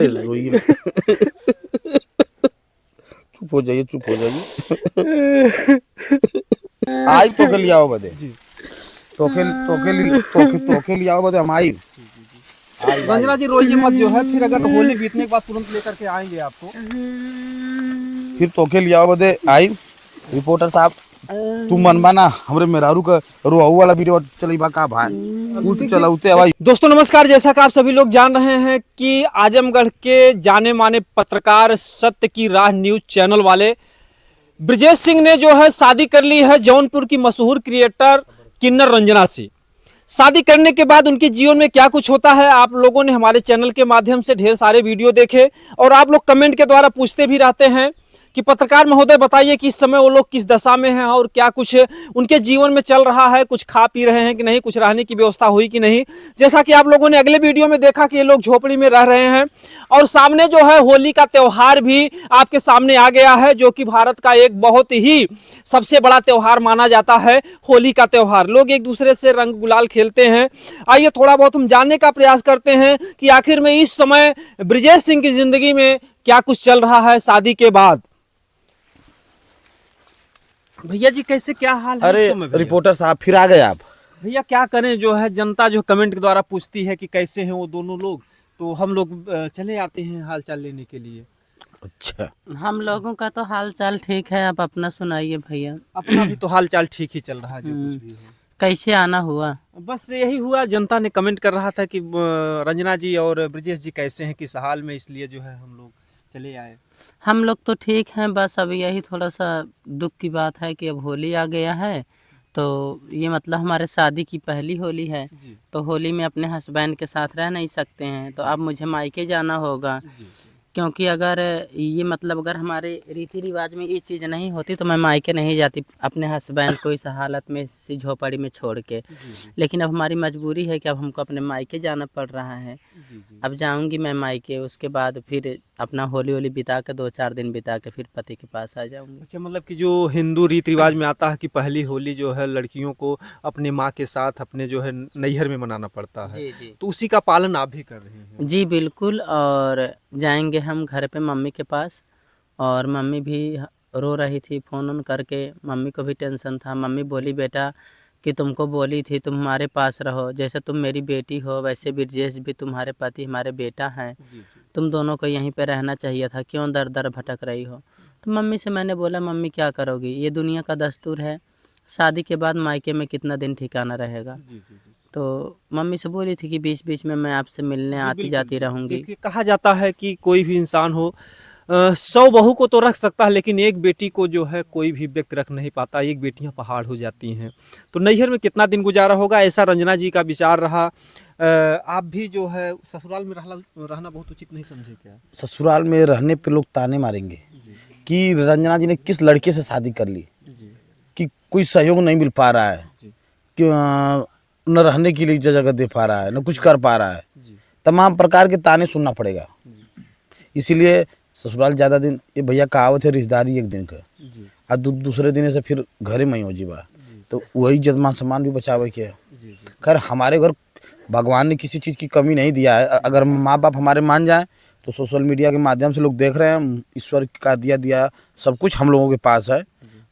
रोइए चुप हो जाइए, चुप हो जाइए। आज तो के लिए आओ बदे तो के लिए आओ बदे हम आई। रंजना जी रोइए मत, जो है फिर अगर होली बीतने के बाद तुरंत लेकर के आएंगे आपको। फिर तो के लिए आओ बदे आई। रिपोर्टर साहब तुम मनमाना हमरे मेहरारू का रोहू वाला वीडियो चली बा का भाई उठ चलाउते हवाई। दोस्तों नमस्कार, जैसा कि आप सभी लोग जान रहे हैं कि आजमगढ़ के जाने माने पत्रकार सत्य की राह न्यूज चैनल वाले ब्रिजेश सिंह ने जो है शादी कर ली है जौनपुर की मशहूर क्रिएटर किन्नर रंजना से। शादी करने के बाद उनके जीवन में क्या कुछ होता है, आप लोगों ने हमारे चैनल के माध्यम से ढेर सारे वीडियो देखे और आप लोग कमेंट के द्वारा पूछते भी रहते हैं कि पत्रकार महोदय बताइए कि इस समय वो लोग किस दशा में हैं और क्या कुछ उनके जीवन में चल रहा है, कुछ खा पी रहे हैं कि नहीं, कुछ रहने की व्यवस्था हुई कि नहीं। जैसा कि आप लोगों ने अगले वीडियो में देखा कि ये लोग झोपड़ी में रह रहे हैं और सामने जो है होली का त्यौहार भी आपके सामने आ गया है, जो कि भारत का एक बहुत ही सबसे बड़ा त्यौहार माना जाता है होली का त्यौहार। लोग एक दूसरे से रंग गुलाल खेलते हैं। आइए थोड़ा बहुत हम जानने का प्रयास करते हैं कि आखिर में इस समय ब्रिजेश सिंह की जिंदगी में क्या कुछ चल रहा है शादी के बाद। भैया जी कैसे क्या हाल है? अरे रिपोर्टर साहब फिर आ गए आप। भैया क्या करें, जो है जनता जो कमेंट के द्वारा पूछती है कि कैसे हैं वो दोनों लोग, तो हम लोग चले आते हैं हाल चाल लेने के लिए। अच्छा, हम लोगों का तो हाल चाल ठीक है, आप अपना सुनाइए भैया। अपना भी तो हाल चाल ठीक ही चल रहा है, जो कुछ भी है। कैसे आना हुआ? बस यही हुआ, जनता ने कमेंट कर रहा था कि रंजना जी और ब्रिजेश जी कैसे हैं, किस हाल में, इसलिए जो है हम लोग चले आए। हम लोग तो ठीक हैं, बस अब यही थोड़ा सा दुख की बात है कि अब होली आ गया है, तो ये मतलब हमारे शादी की पहली होली है, तो होली में अपने हस्बैंड के साथ रह नहीं सकते हैं, तो अब मुझे मायके जाना होगा। क्योंकि अगर ये मतलब अगर हमारे रीति रिवाज में ये चीज़ नहीं होती तो मैं मायके नहीं जाती अपने हस्बैंड को इस हालत में, इसी झोपड़ी में छोड़ के। लेकिन अब हमारी मजबूरी है कि अब हमको अपने मायके जाना पड़ रहा है। अब जाऊंगी मैं मायके, उसके बाद फिर अपना होली होली बिता के 2-4 दिन बिता के फिर पति के पास आ जाऊंगी। अच्छा, मतलब कि जो हिंदू रीति रिवाज में आता है कि पहली होली जो है लड़कियों को अपने माँ के साथ अपने जो है नैहर में मनाना पड़ता है। जी जी तो उसी का पालन आप भी कर रहे हैं? जी बिल्कुल। और जाएंगे हम घर पे मम्मी के पास, और मम्मी भी रो रही थी फ़ोन ऑन करके, मम्मी को भी टेंशन था। मम्मी बोली बेटा कि तुमको बोली थी तुम हमारे पास रहो, जैसे तुम मेरी बेटी हो वैसे ब्रिजेश भी तुम्हारे पति हमारे बेटा हैं, तुम दोनों को यहीं पे रहना चाहिए था, क्यों दर दर भटक रही हो। तो मम्मी से मैंने बोला मम्मी क्या करोगी, ये दुनिया का दस्तूर है, शादी के बाद मायके में कितना दिन ठिकाना रहेगा। तो मम्मी से बोली थी कि बीच बीच में मैं आपसे मिलने आती जाती रहूँगी। देखिए, कहा जाता है कि कोई भी इंसान हो 100 बहू को तो रख सकता है, लेकिन एक बेटी को जो है कोई भी व्यक्ति रख नहीं पाता। एक बेटियां पहाड़ हो जाती हैं। तो नैहर में कितना दिन गुजारा होगा, ऐसा रंजना जी का विचार रहा। आप भी जो है ससुराल में रहना बहुत उचित नहीं समझे क्या? ससुराल में रहने पे लोग ताने मारेंगे कि रंजना जी ने किस लड़के से शादी कर ली, कि कोई सहयोग नहीं मिल पा रहा है, कि न रहने के लिए जगह दे पा रहा है, न कुछ कर पा रहा है। तमाम प्रकार के ताने सुनना पड़ेगा। इसीलिए ससुराल ज़्यादा दिन, ये भैया कहावत है रिश्तेदारी एक दिन का, और दूसरे दिन से फिर घरे में ही हो जीवा, तो वही जजमान सम्मान भी बचावे के है। खैर हमारे घर भगवान ने किसी चीज़ की कमी नहीं दिया है। अगर माँ बाप हमारे मान जाएं तो सोशल मीडिया के माध्यम से लोग देख रहे हैं, ईश्वर का दिया सब कुछ हम लोगों के पास है,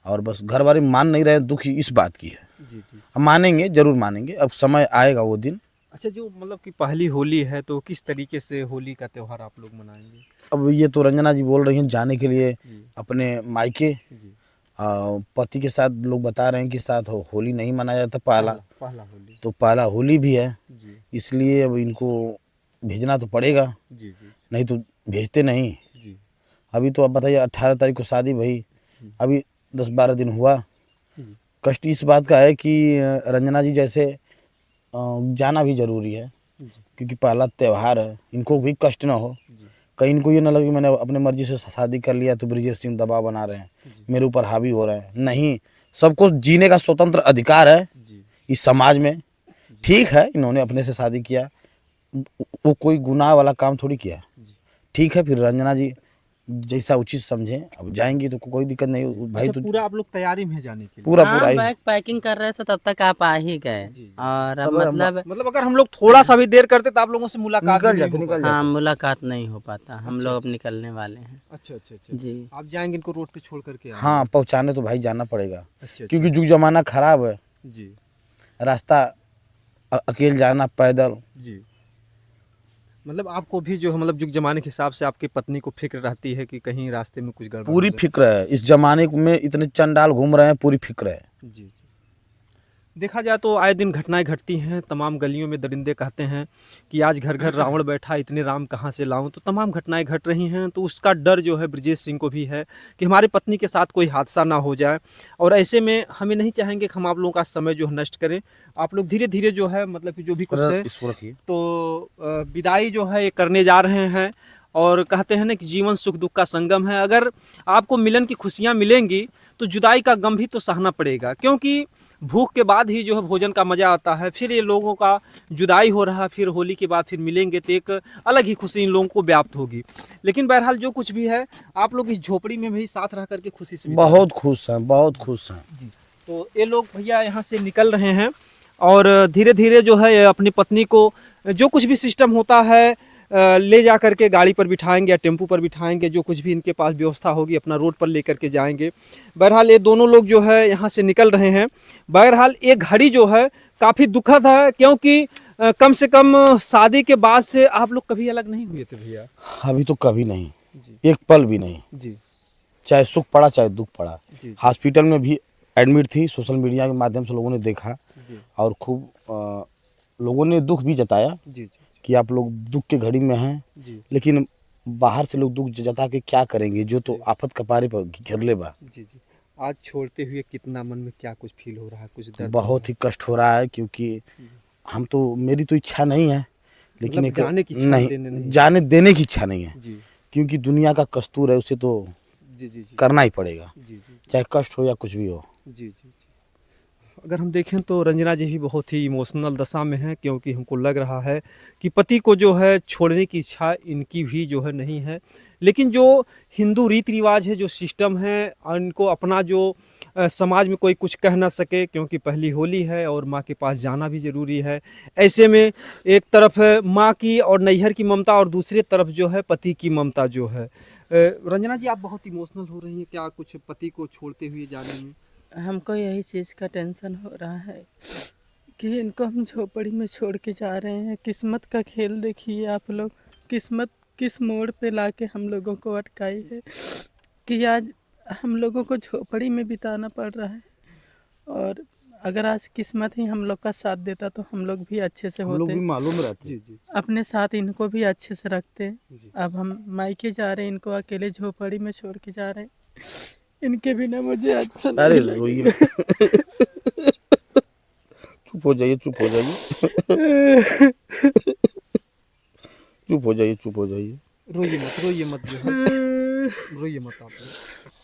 और बस घर वाले मान नहीं रहे, दुख इस बात की है। हम मानेंगे, जरूर मानेंगे, अब समय आएगा वो दिन। अच्छा, जो मतलब कि पहली होली है तो किस तरीके से होली का त्यौहार आप लोग मनाएंगे? अब ये तो रंजना जी बोल रही हैं जाने के लिए अपने मायके, पति के साथ। लोग बता रहे हैं कि साथ होली नहीं मनाया जाता, पहला होली, तो पहला होली भी है, इसलिए अब इनको भेजना तो पड़ेगा, नहीं तो भेजते नहीं। अभी तो आप बताइए 18 तारीख को शादी भई, अभी 10-12 दिन हुआ। कष्ट इस बात का है कि रंजना जी जैसे जाना भी जरूरी है, क्योंकि पहला त्यौहार है, इनको भी कष्ट ना हो, कहीं इनको ये ना लगे मैंने अपने मर्जी से शादी कर लिया तो ब्रिजेश सिंह दबाव बना रहे हैं, मेरे ऊपर हावी हो रहे हैं। नहीं, सबको जीने का स्वतंत्र अधिकार है इस समाज में। ठीक है, इन्होंने अपने से शादी किया, वो कोई गुनाह वाला काम थोड़ी किया। ठीक है, फिर रंजना जी जैसा उचित समझे, अब जाएंगे तो कोई दिक्कत नहीं भाई। अच्छा, तो पूरा आप लोग तैयारी में है जाने के लिए? पूरा हाँ, पूरा ही बैग पैकिंग कर रहे थे तब तक आप आ ही गए। जी, जी। और अब तब हम- मतलब अगर हम लोग थोड़ा सा भी देर करते तो आप लोगों से मुलाकात भी निकल नहीं जाते हो निकल हाँ, जाते। मुलाकात नहीं हो पाता। हम अच्छा, लोग अब निकलने वाले हैं। अच्छा अच्छा अच्छा। जी। आप जाएंगे इनको रोड पे छोड़ करके आएंगे? हाँ, पहुँचाने तो भाई जाना पड़ेगा, अच्छा क्योंकि अच्छा। जुग जमाना खराब है, जी रास्ता अकेले जाना पैदल। जी। मतलब आपको भी जो है मतलब जुग जमाने के हिसाब से आपकी पत्नी को फिक्र रहती है कि कहीं रास्ते में कुछ गड़बड़ हो पूरी जाए? फिक्र है, इस जमाने में इतने चंडाल घूम रहे हैं, पूरी फिक्र है। जी जी। देखा जाए तो आए दिन घटनाएं घटती हैं, तमाम गलियों में दरिंदे कहते हैं कि आज घर घर रावण बैठा, इतने राम कहाँ से लाऊं। तो तमाम घटनाएं घट रही हैं, तो उसका डर जो है ब्रजेश सिंह को भी है कि हमारी पत्नी के साथ कोई हादसा ना हो जाए। और ऐसे में हमें नहीं चाहेंगे कि हम आप लोगों का समय जो है नष्ट करें। आप लोग धीरे धीरे जो है मतलब कि जो भी कुछ है इसको रखिए। तो विदाई जो है ये करने जा रहे हैं। और कहते हैं ना कि जीवन सुख दुख का संगम है। अगर आपको मिलन की खुशियाँ मिलेंगी तो जुदाई का गम भी तो सहना पड़ेगा, क्योंकि भूख के बाद ही जो है भोजन का मज़ा आता है। फिर ये लोगों का जुदाई हो रहा, फिर होली के बाद फिर मिलेंगे तो एक अलग ही खुशी इन लोगों को व्याप्त होगी। लेकिन बहरहाल जो कुछ भी है, आप लोग इस झोपड़ी में भी साथ रह करके खुशी से बिता रहे हैं। बहुत खुश हैं, बहुत खुश हैं। जी। तो ये लोग भैया यहाँ से निकल रहे हैं और धीरे धीरे जो है ये अपनी पत्नी को जो कुछ भी सिस्टम होता है ले जा करके गाड़ी पर बिठाएंगे या टेम्पू पर बिठाएंगे, जो कुछ भी इनके पास व्यवस्था होगी अपना रोड पर लेकर के जाएंगे। बहरहाल ये दोनों लोग जो है यहाँ से निकल रहे हैं। बहरहाल ये घड़ी जो है काफ़ी दुखद है, क्योंकि कम से कम शादी के बाद से आप लोग कभी अलग नहीं हुए थे भैया। अभी तो कभी नहीं, जी एक पल भी नहीं, जी चाहे सुख पड़ा चाहे दुख पड़ा। जी हॉस्पिटल में भी एडमिट थी, सोशल मीडिया के माध्यम से लोगों ने देखा जी और खूब लोगों ने दुख भी जताया जी जी कि आप लोग दुख के घड़ी में हैं, जी लेकिन बाहर से लोग दुख जता के क्या करेंगे, जो तो आफत कपारे पर घिरले बा। जी जी। आज छोड़ते हुए कितना मन में क्या कुछ फील हो रहा है, कुछ दर्द? बहुत ही कष्ट हो रहा है, क्योंकि हम तो, मेरी तो इच्छा नहीं है, लेकिन मतलब एक जाने की इच्छा नहीं, देने नहीं। जाने देने की इच्छा नहीं है, जी क्योंकि दुनिया का कस्तूर है, उसे तो जी जी जी करना ही पड़ेगा, जी जी चाहे कष्ट हो या कुछ भी हो। जी जी जी। अगर हम देखें तो रंजना जी भी बहुत ही इमोशनल दशा में हैं, क्योंकि हमको लग रहा है कि पति को जो है छोड़ने की इच्छा इनकी भी जो है नहीं है। लेकिन जो हिंदू रीति रिवाज है, जो सिस्टम है, इनको अपना जो समाज में कोई कुछ कह ना सके, क्योंकि पहली होली है और माँ के पास जाना भी ज़रूरी है। ऐसे में एक तरफ है माँ की और नैहर की ममता, और दूसरी तरफ जो है पति की ममता जो है। रंजना जी आप बहुत इमोशनल हो रही हैं, क्या कुछ पति को छोड़ते हुए जाने में? हमको यही चीज़ का टेंशन हो रहा है कि इनको हम झोपड़ी में छोड़ के जा रहे हैं। किस्मत का खेल देखिए आप लोग, किस्मत किस मोड़ पे लाके हम लोगों को अटकाई है कि आज हम लोगों को झोपड़ी में बिताना पड़ रहा है। और अगर आज किस्मत ही हम लोग का साथ देता तो हम लोग भी अच्छे से हम लोग होते, भी मालूम रहते। जी जी अपने साथ इनको भी अच्छे से रखते। जी। अब हम मायके जा रहे हैं, इनको अकेले झोपड़ी में छोड़ के जा रहे हैं। इनके बिना मुझे अच्छा अरे नहीं रोइए लगेगा। चुप हो जाइए, चुप हो जाइए, चुप हो जाइए, चुप हो जाइए। रोइए मत जो है, रोइए मत आप लोग।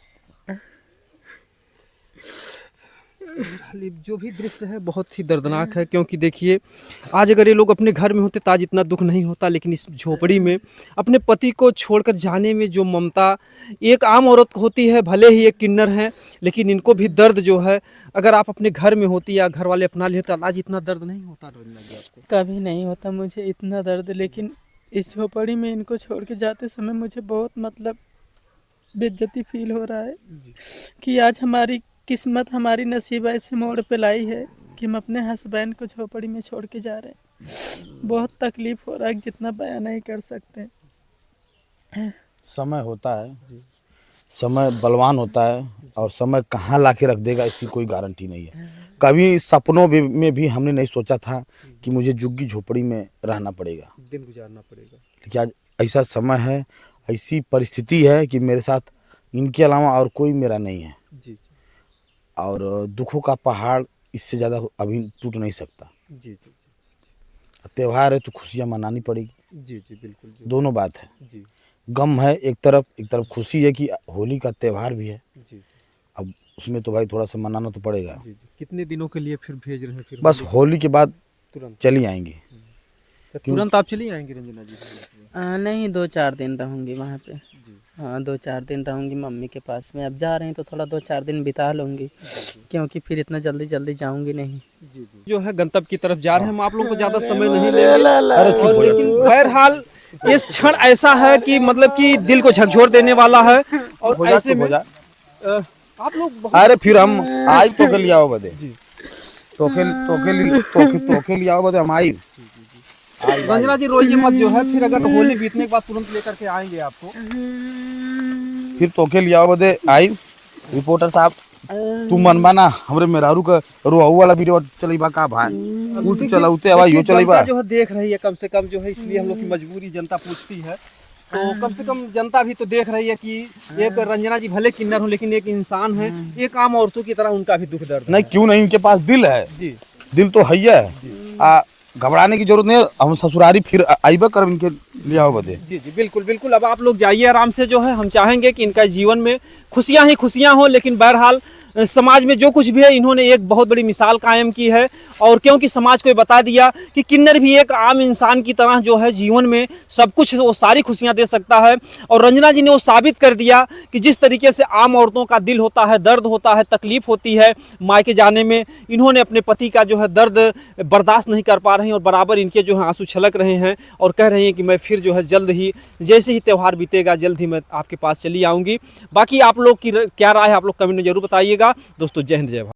बहरहाल ये जो भी दृश्य है बहुत ही दर्दनाक है, क्योंकि देखिए आज अगर ये लोग अपने घर में होते तो आज इतना दुख नहीं होता, लेकिन इस झोपड़ी में अपने पति को छोड़कर जाने में जो ममता एक आम औरत को होती है, भले ही एक किन्नर है, लेकिन इनको भी दर्द जो है, अगर आप अपने घर में होती या घर वाले अपना लेते तो आज इतना दर्द नहीं होता। रंजना जी आपको कभी नहीं होता मुझे इतना दर्द, लेकिन इस झोपड़ी में इनको छोड़ के जाते समय मुझे बहुत मतलब बेइज्जती फील हो रहा है कि आज हमारी किस्मत, हमारी नसीब ऐसे मोड़ पे लाई है कि हम अपने हस्बैंड को झोपड़ी में छोड़ के जा रहे हैं। बहुत तकलीफ हो रहा है, जितना बयान नहीं कर सकते। समय होता है, समय बलवान होता है, और समय कहाँ लाके रख देगा इसकी कोई गारंटी नहीं है। कभी सपनों में भी हमने नहीं सोचा था कि मुझे झुग्गी झोपड़ी में रहना पड़ेगा, दिन गुजारना पड़ेगा। लेकिन आज ऐसा समय है, ऐसी परिस्थिति है कि मेरे साथ इनके अलावा और कोई मेरा नहीं है, जी और दुखों का पहाड़ इससे ज़्यादा अभी टूट नहीं सकता। जी जी त्योहार है तो खुशियाँ मनानी पड़ेगी, जी जी बिल्कुल जी दोनों बात है। जी गम है एक तरफ खुशी है कि होली का त्यौहार भी है, जी अब उसमें तो भाई थोड़ा सा मनाना तो पड़ेगा। जी जी। कितने दिनों के लिए फिर भेज रहे हैं फिर? बस होली के बाद तुरंत? चली आएंगी। तो तुरंत आप चली आएंगी रंजना जी? नहीं, 2-4 दिन रहूँगी वहाँ पे। जी। हाँ 2-4 दिन रहूँगी मम्मी के पास में। अब जा रहे हैं तो थोड़ा 2-4 दिन बिता लूँगी, क्योंकि फिर इतना जल्दी जल्दी जाऊँगी नहीं। जो है गंतव्य की तरफ जा रहे हैं, हम आप लोगों को ज्यादा समय नहीं लेंगे। अरे चुप और हो जा। लेकिन बहरहाल इस क्षण ऐसा है कि मतलब कि दिल को झकझोर देने वाला है। और हो जा, ऐसे चुप हो में जा। आप लोग बहुत अरे फिर हम आई तोके लिया हो बदे, तोके लिया हो बदे हम आई। रंजना जी रोइए मत, जो है फिर अगर होली बीतने के बाद तुरंत लेकर के आएंगे आपको। फिर तोके लिया हो बदे आई। रिपोर्टर साहब तू मनबा ना हमरे मेहरारू का रोहू वाला वीडियो चलेबा का भाई, उठ चलाउते हवा यो चलेबा। जनता जो है देख रही है कम से कम, जो है इसलिए हम लोग की मजबूरी, जनता पूछती है तो कम से कम जनता भी तो देख रही है कि एक रंजना जी भले किन्नर हो लेकिन एक इंसान है, एक आम औरतों की तरह उनका भी दुख दर्द नहीं क्यों नहीं, इनके पास दिल है, जी दिल तो है है। घबराने की जरूरत नहीं, हम ससुरारी फिर आइबा कर इनके लिया हो बदे। जी बिल्कुल बिल्कुल। अब आप लोग जाइए आराम से, जो है हम चाहेंगे कि इनका जीवन में खुशियां ही खुशियां हो, लेकिन बहरहाल समाज में जो कुछ भी है इन्होंने एक बहुत बड़ी मिसाल कायम की है। और क्योंकि समाज को ये बता दिया कि किन्नर भी एक आम इंसान की तरह जो है जीवन में सब कुछ, वो सारी खुशियां दे सकता है। और रंजना जी ने वो साबित कर दिया कि जिस तरीके से आम औरतों का दिल होता है, दर्द होता है, तकलीफ होती है मायके जाने में, इन्होंने अपने पति का जो है दर्द बर्दाश्त नहीं कर पा रही हैं और बराबर इनके जो है आंसू छलक रहे हैं और कह रही हैं कि मैं फिर जो है जल्द ही, जैसे ही त्यौहार बीतेगा जल्द ही मैं आपके पास चली आऊँगी। बाकी आप लोग की क्या राय है आप लोग कमेंट में जरूर बताइएगा। दोस्तों जय हिंद जय भारत।